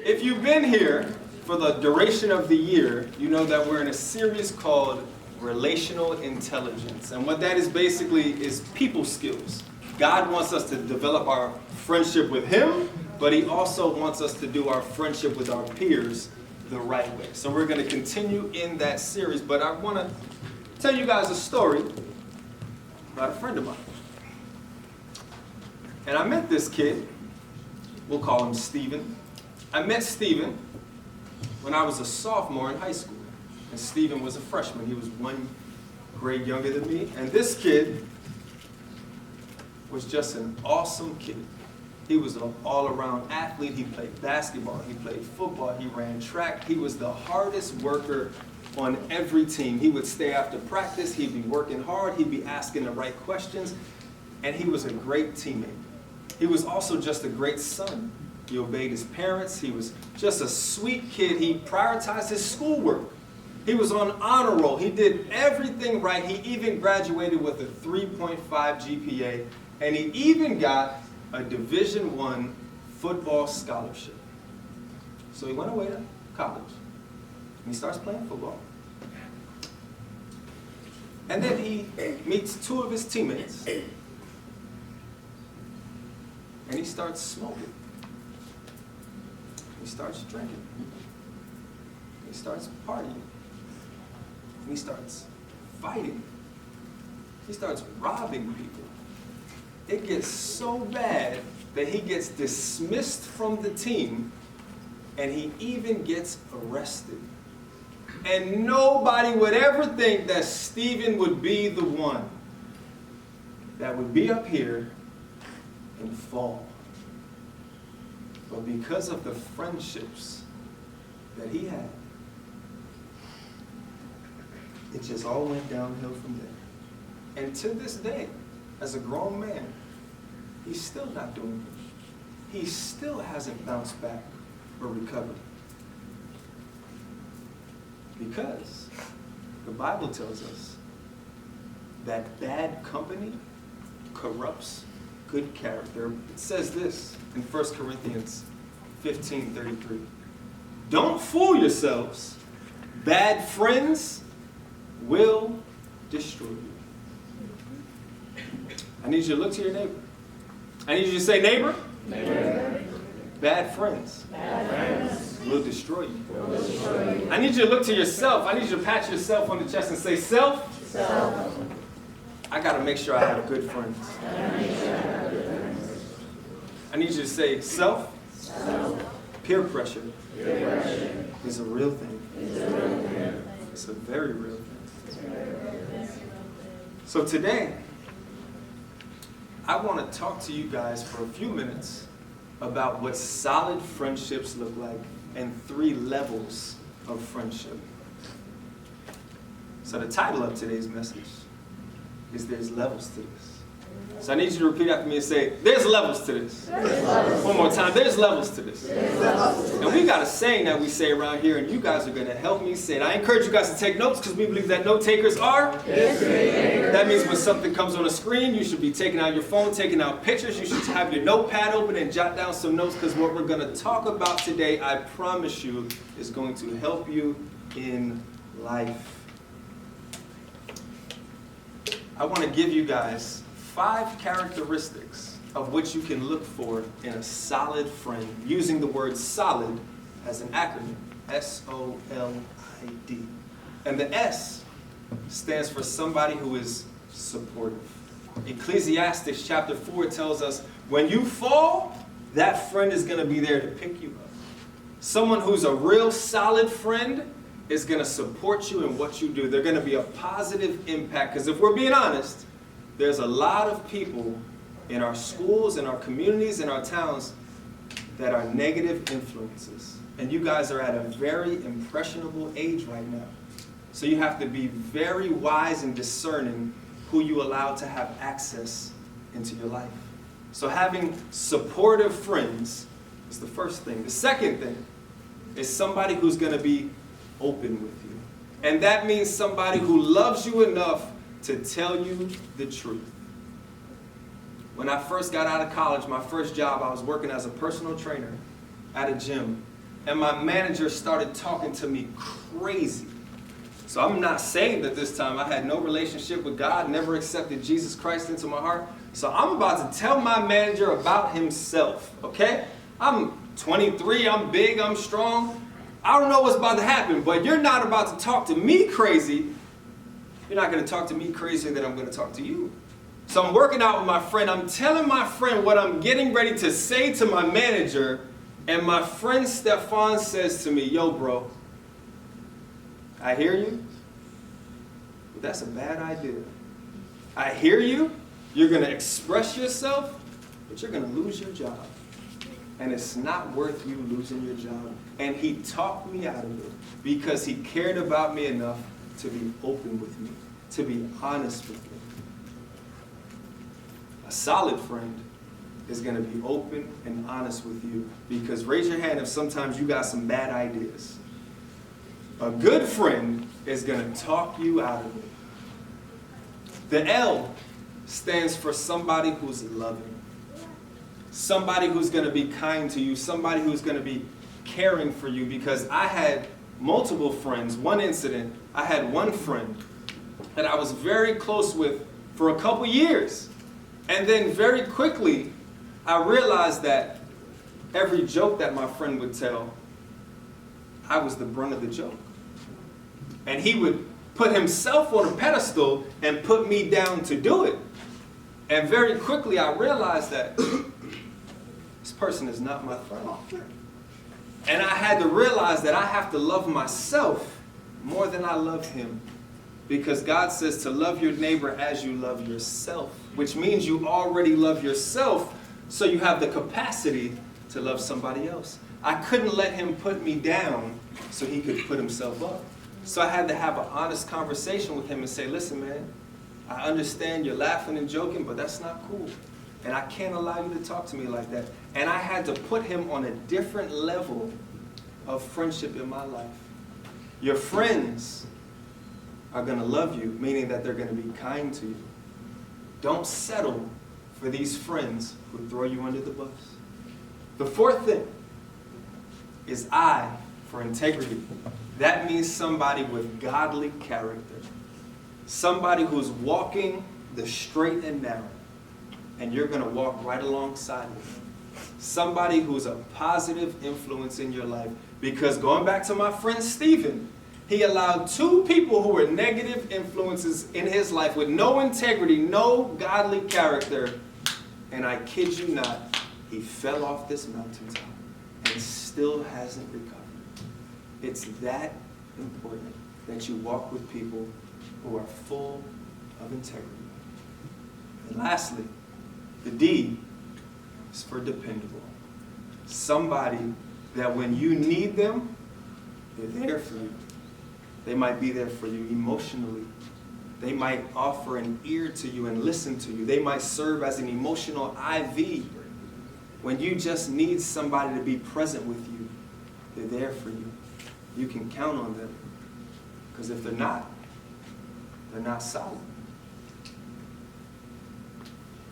If you've been here for the duration of the year, you know that we're in a series called Relational Intelligence. And what that is basically is people skills. God wants us to develop our friendship with Him, but He also wants us to do our friendship with our peers the right way. So we're going to continue in that series, but I want to tell you guys a story about a friend of mine. And I met this kid. We'll call him Stephen. I met Stephen when I was a sophomore in high school. And Stephen was a freshman. He was 1 grade younger than me. And this kid was just an awesome kid. He was an all-around athlete. He played basketball. He played football. He ran track. He was the hardest worker on every team. He would stay after practice. He'd be working hard. He'd be asking the right questions. And he was a great teammate. He was also just a great son. He obeyed his parents. He was just a sweet kid. He prioritized his schoolwork. He was on honor roll. He did everything right. He even graduated with a 3.5 GPA. And he even got a Division I football scholarship. So he went away to college. And he starts playing football. And then he meets 2 of his teammates. And he starts smoking. He starts drinking. He starts partying. And he starts fighting. He starts robbing people. It gets so bad that he gets dismissed from the team, and he even gets arrested. And nobody would ever think that Stephen would be the one that would be up here and fall. But because of the friendships that he had, it just all went downhill from there. And to this day, as a grown man, he's still not doing good. He still hasn't bounced back or recovered. Because the Bible tells us that bad company corrupts good character. It says this in 1 Corinthians 15:33. Don't fool yourselves. Bad friends will destroy you. I need you to look to your neighbor. I need you to say, neighbor, bad friends will destroy you. I need you to look to yourself. I need you to pat yourself on the chest and say, self, I got to make sure I have good friends. I need you to say, self, peer pressure is a real thing. It's a very real thing. So today, I want to talk to you guys for a few minutes about what solid friendships look like and 3 levels of friendship. So the title of today's message is There's Levels to This. So I need you to repeat after me and say, there's levels to this. One more time, there's levels to this. And we got a saying that we say around here, and you guys are going to help me say it. I encourage you guys to take notes because we believe that note takers are history. That means when something comes on a screen, you should be taking out your phone, taking out pictures. You should have your notepad open and jot down some notes, because what we're going to talk about today, I promise you, is going to help you in life. I want to give you guys 5 characteristics of which you can look for in a solid friend, using the word solid as an acronym, S-O-L-I-D. And the S stands for somebody who is supportive. Ecclesiastes chapter 4 tells us, when you fall, that friend is going to be there to pick you up. Someone who's a real solid friend is going to support you in what you do. They're going to be a positive impact, because if we're being honest, there's a lot of people in our schools, in our communities, in our towns that are negative influences. And you guys are at a very impressionable age right now. So you have to be very wise and discerning who you allow to have access into your life. So having supportive friends is the first thing. The second thing is somebody who's going to be open with you. And that means somebody who loves you enough to tell you the truth. When I first got out of college, my first job, I was working as a personal trainer at a gym. and my manager started talking to me crazy. So I'm not saved at this time. I had no relationship with God, never accepted Jesus Christ into my heart. So I'm about to tell my manager about himself, okay? I'm 23, I'm big, I'm strong. I don't know what's about to happen, but you're not about to talk to me crazy. You're not going to talk to me crazier than I'm going to talk to you. So I'm working out with my friend. I'm telling my friend what I'm getting ready to say to my manager. And my friend Stefan says to me, yo, bro, I hear you, but that's a bad idea. I hear you. You're going to express yourself, but you're going to lose your job. And it's not worth you losing your job. And he talked me out of it because he cared about me enough to be open with me, to be honest with me. A solid friend is going to be open and honest with you, because raise your hand if sometimes you got some bad ideas. A good friend is going to talk you out of it. The L stands for somebody who's loving. Somebody who's going to be kind to you. Somebody who's going to be caring for you. Because I had multiple friends. One incident, I had one friend that I was very close with for a couple years. And then very quickly, I realized that every joke that my friend would tell, I was the brunt of the joke. And he would put himself on a pedestal and put me down to do it. And very quickly I realized that this person is not my friend. And I had to realize that I have to love myself more than I love him. Because God says to love your neighbor as you love yourself, which means you already love yourself, so you have the capacity to love somebody else. I couldn't let him put me down so he could put himself up. So I had to have an honest conversation with him and say, listen, man, I understand you're laughing and joking, but that's not cool. And I can't allow you to talk to me like that. And I had to put him on a different level of friendship in my life. Your friends are going to love you, meaning that they're going to be kind to you. Don't settle for these friends who throw you under the bus. The fourth thing is I for integrity. That means somebody with godly character. Somebody who's walking the straight and narrow, and you're going to walk right alongside with them. Somebody who's a positive influence in your life. Because going back to my friend Stephen, he allowed two people who were negative influences in his life with no integrity, no godly character. And I kid you not, he fell off this mountaintop and still hasn't recovered. It's that important that you walk with people who are full of integrity. And lastly, the D is for dependable. Somebody that when you need them, they're there for you. They might be there for you emotionally. They might offer an ear to you and listen to you. They might serve as an emotional IV. When you just need somebody to be present with you, they're there for you. You can count on them. Because if they're not solid.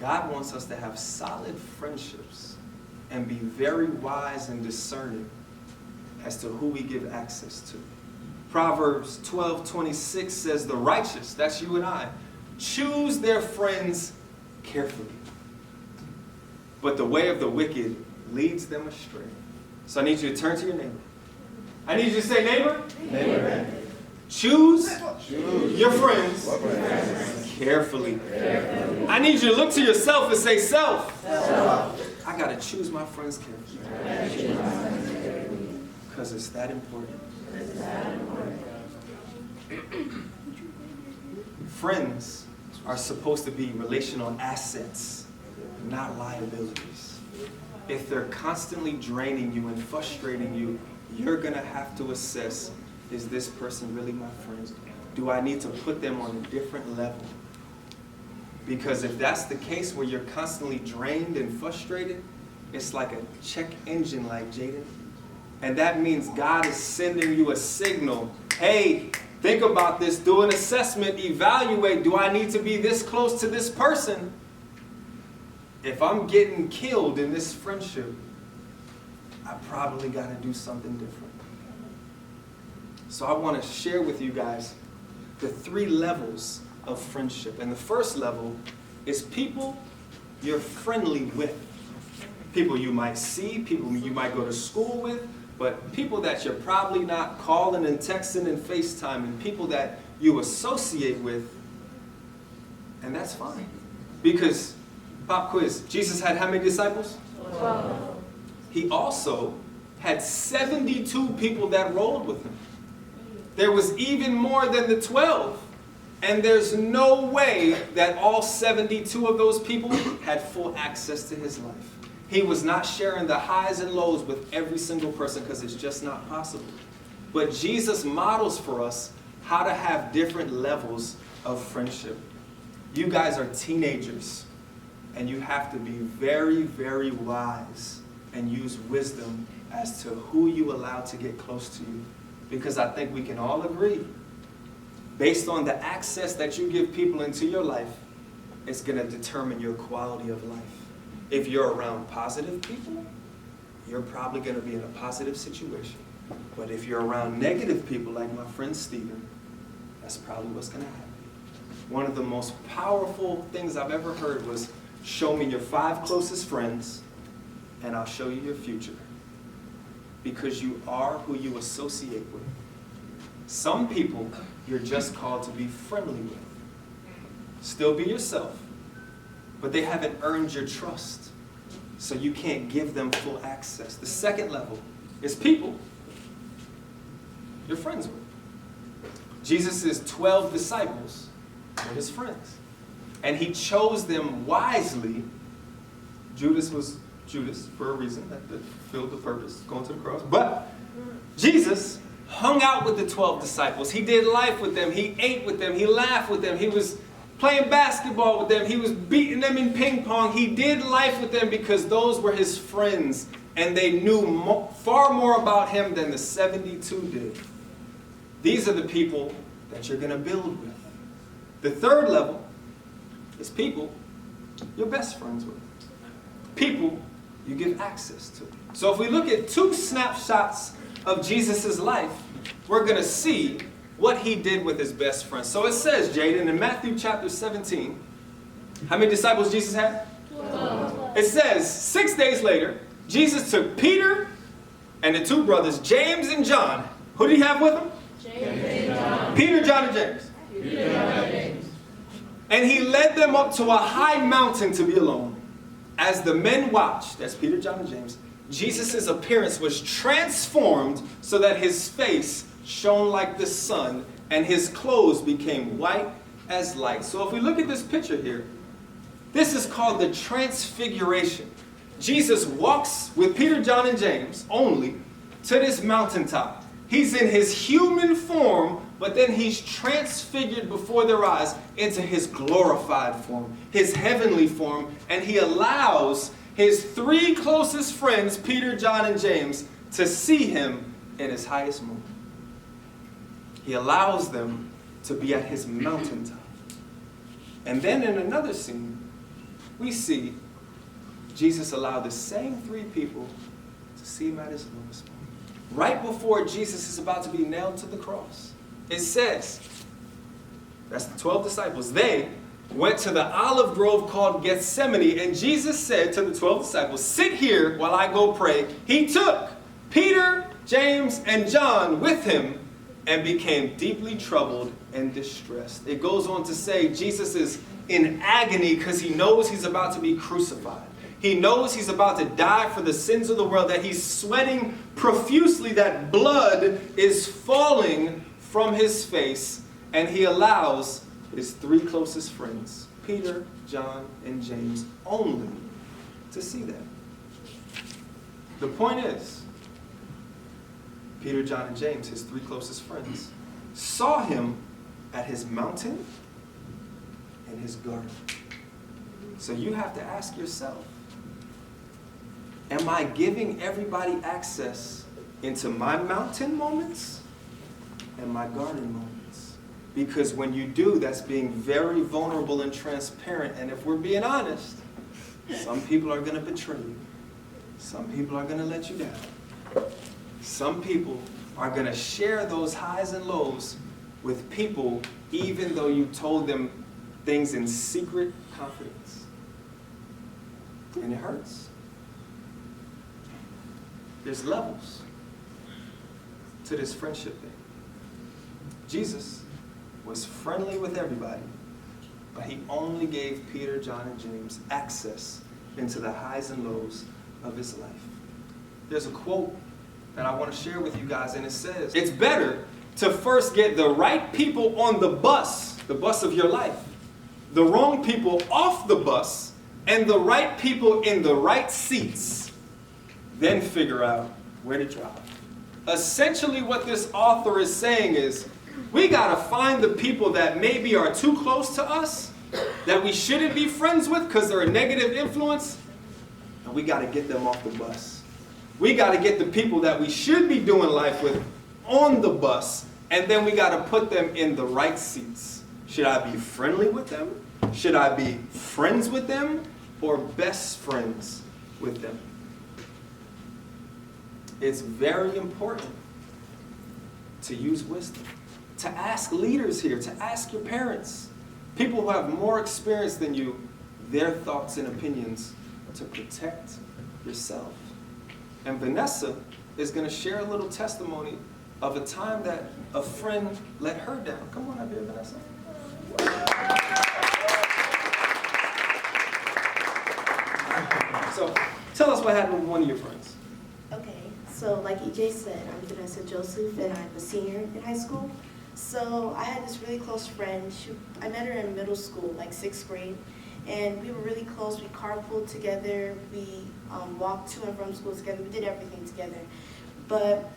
God wants us to have solid friendships and be very wise and discerning as to who we give access to. Proverbs 12:26 says, the righteous, that's you and I, choose their friends carefully. But the way of the wicked leads them astray. So I need you to turn to your neighbor. I need you to say, neighbor, neighbor. Choose your friends carefully. I need you to look to yourself and say, self. I got to choose my friends carefully. Because it's that important. Friends are supposed to be relational assets, not liabilities. If they're constantly draining you and frustrating you, you're going to have to assess, is this person really my friend? Do I need to put them on a different level? Because if that's the case where you're constantly drained and frustrated, it's like a check engine light, Jaden. And that means God is sending you a signal. Hey, think about this, do an assessment, evaluate, do I need to be this close to this person? If I'm getting killed in this friendship, I probably got to do something different. So I want to share with you guys the 3 levels of friendship. And the first level is people you're friendly with. People you might see, people you might go to school with, but people that you're probably not calling and texting and FaceTiming, people that you associate with, and that's fine. Because, pop quiz, Jesus had how many disciples? 12. He also had 72 people that rolled with him. There was even more than the 12. And there's no way that all 72 of those people had full access to his life. He was not sharing the highs and lows with every single person because it's just not possible. But Jesus models for us how to have different levels of friendship. You guys are teenagers, and you have to be very, very wise and use wisdom as to who you allow to get close to you. Because I think we can all agree, based on the access that you give people into your life, it's going to determine your quality of life. If you're around positive people, you're probably going to be in a positive situation. But if you're around negative people like my friend Stephen, that's probably what's going to happen. One of the most powerful things I've ever heard was, show me your 5 closest friends, and I'll show you your future. Because you are who you associate with. Some people you're just called to be friendly with. Still be yourself, but they haven't earned your trust, so you can't give them full access. The second level is people you're friends with. Jesus' 12 disciples were his friends, and he chose them wisely. Judas was Judas for a reason, that fulfilled the purpose, going to the cross. But Jesus hung out with the 12 disciples. He did life with them. He ate with them. He laughed with them. He was playing basketball with them. He was beating them in ping pong. He did life with them because those were his friends, and they knew far more about him than the 72 did. These are the people that you're going to build with. The third level is people you're best friends with. People you give access to. So if we look at 2 snapshots of Jesus' life, we're going to see what he did with his best friends. So it says, Jaden, in Matthew chapter 17, how many disciples Jesus had? 12. It says, 6 days later, Jesus took Peter and the 2 brothers, James and John. Who did he have with him? James and John. Peter, John, and James. Peter, John, and James. And he led them up to a high mountain to be alone. As the men watched, that's Peter, John, and James, Jesus' appearance was transformed so that his face shone like the sun and his clothes became white as light. So if we look at this picture here, this is called the transfiguration. Jesus walks with Peter, John, and James only to this mountaintop. He's in his human form, but then he's transfigured before their eyes into his glorified form, his heavenly form, and he allows his 3 closest friends, Peter, John, and James, to see him in his highest moment. He allows them to be at his mountaintop. And then in another scene, we see Jesus allow the same 3 people to see him at his lowest moment. Right before Jesus is about to be nailed to the cross, it says, that's the 12 disciples, they went to the olive grove called Gethsemane, and Jesus said to the 12 disciples, sit here while I go pray. He took Peter, James, and John with him and became deeply troubled and distressed. It goes on to say Jesus is in agony because he knows he's about to be crucified. He knows he's about to die for the sins of the world, that he's sweating profusely, that blood is falling from his face, and he allows his 3 closest friends, Peter, John, and James, only to see that. The point is, Peter, John, and James, his 3 closest friends, saw him at his mountain and his garden. So you have to ask yourself, am I giving everybody access into my mountain moments and my garden moments? Because when you do, that's being very vulnerable and transparent. And if we're being honest, some people are going to betray you. Some people are going to let you down. Some people are going to share those highs and lows with people even though you told them things in secret confidence. And it hurts. There's levels to this friendship thing. Jesus was friendly with everybody, but he only gave Peter, John, and James access into the highs and lows of his life. There's a quote that I want to share with you guys, and it says, it's better to first get the right people on the bus of your life, the wrong people off the bus, and the right people in the right seats, then figure out where to drive. Essentially what this author is saying is, we got to find the people that maybe are too close to us, that we shouldn't be friends with because they're a negative influence, and we got to get them off the bus. We got to get the people that we should be doing life with on the bus, and then we got to put them in the right seats. Should I be friendly with them? Should I be friends with them, or best friends with them? It's very important to use wisdom, to ask leaders here, to ask your parents, people who have more experience than you, their thoughts and opinions to protect yourself. And Vanessa is going to share a little testimony of a time that a friend let her down. Come on up here, Vanessa. So tell us what happened with one of your friends. Okay, so like EJ said, I'm Vanessa Joseph, and I'm a senior in high school. So I had this really close friend. I met her in middle school, like 6th grade, and we were really close. We carpooled together. We walked to and from school together. We did everything together. But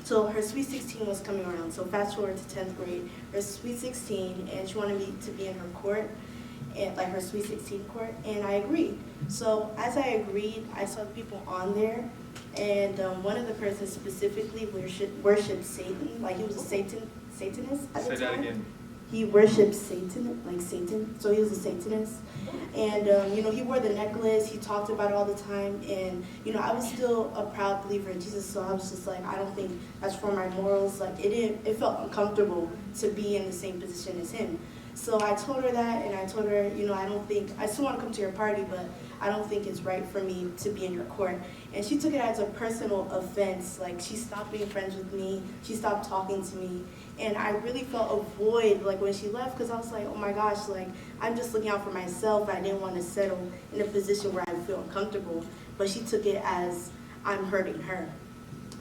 so her Sweet 16 was coming around. So fast forward to 10th grade, her Sweet 16, and she wanted me to be in her court, and like her Sweet 16 court, and I agreed. So as I agreed, I saw the people on there, and one of the persons specifically worshipped Satan, like he was a Satanist at the time. Say that again. He worshipped Satan, like Satan, so he was a Satanist. And, he wore the necklace, he talked about it all the time, and, I was still a proud believer in Jesus, so I was just like, I don't think that's for my morals. Like, it felt uncomfortable to be in the same position as him. So I told her that, and I told her, I still want to come to your party, but I don't think it's right for me to be in your court. And she took it as a personal offense. Like, she stopped being friends with me, she stopped talking to me, and I really felt a void, like, when she left, because I was like, oh my gosh, like, I'm just looking out for myself. I didn't want to settle in a position where I feel uncomfortable, but she took it as I'm hurting her.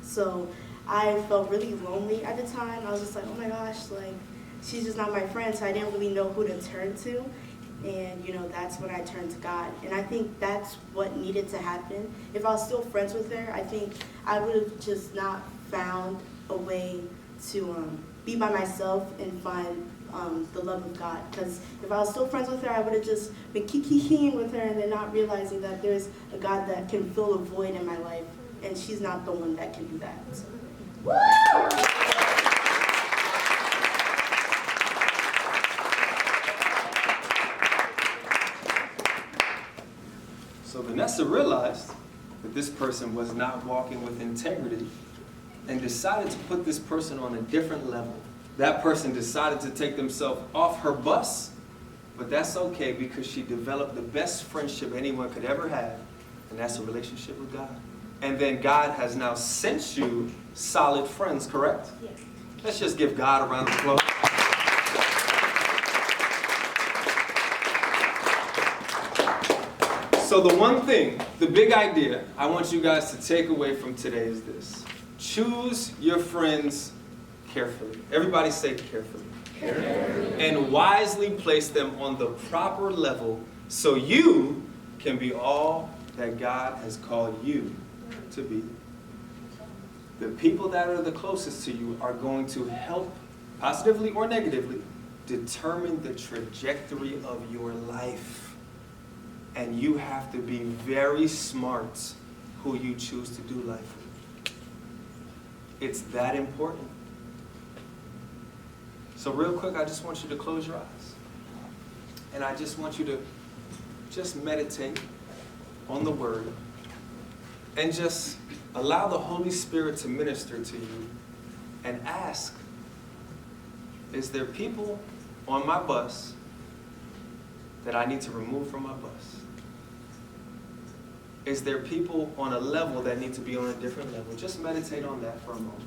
So I felt really lonely at the time. I was just like, oh my gosh, like, she's just not my friend, so I didn't really know who to turn to. And, that's when I turned to God. And I think that's what needed to happen. If I was still friends with her, I think I would have just not found a way to be by myself and find the love of God. Because if I was still friends with her, I would have just been kikiing with her and then not realizing that there's a God that can fill a void in my life. And she's not the one that can do that. So. So Vanessa realized that this person was not walking with integrity and decided to put this person on a different level. That person decided to take themselves off her bus, but that's okay because she developed the best friendship anyone could ever have, and that's a relationship with God. And then God has now sent you solid friends, correct? Yes. Let's just give God a round of applause. So the one thing, the big idea I want you guys to take away from today is this. Choose your friends carefully. Everybody say carefully. Carefully. And wisely place them on the proper level so you can be all that God has called you to be. The people that are the closest to you are going to help, positively or negatively, determine the trajectory of your life. And you have to be very smart who you choose to do life with. It's that important. So real quick, I just want you to close your eyes. And I just want you to just meditate on the word and just Allow the Holy Spirit to minister to you and ask, is there people on my bus that I need to remove from my bus? Is there people on a level that need to be on a different level? Just meditate on that for a moment.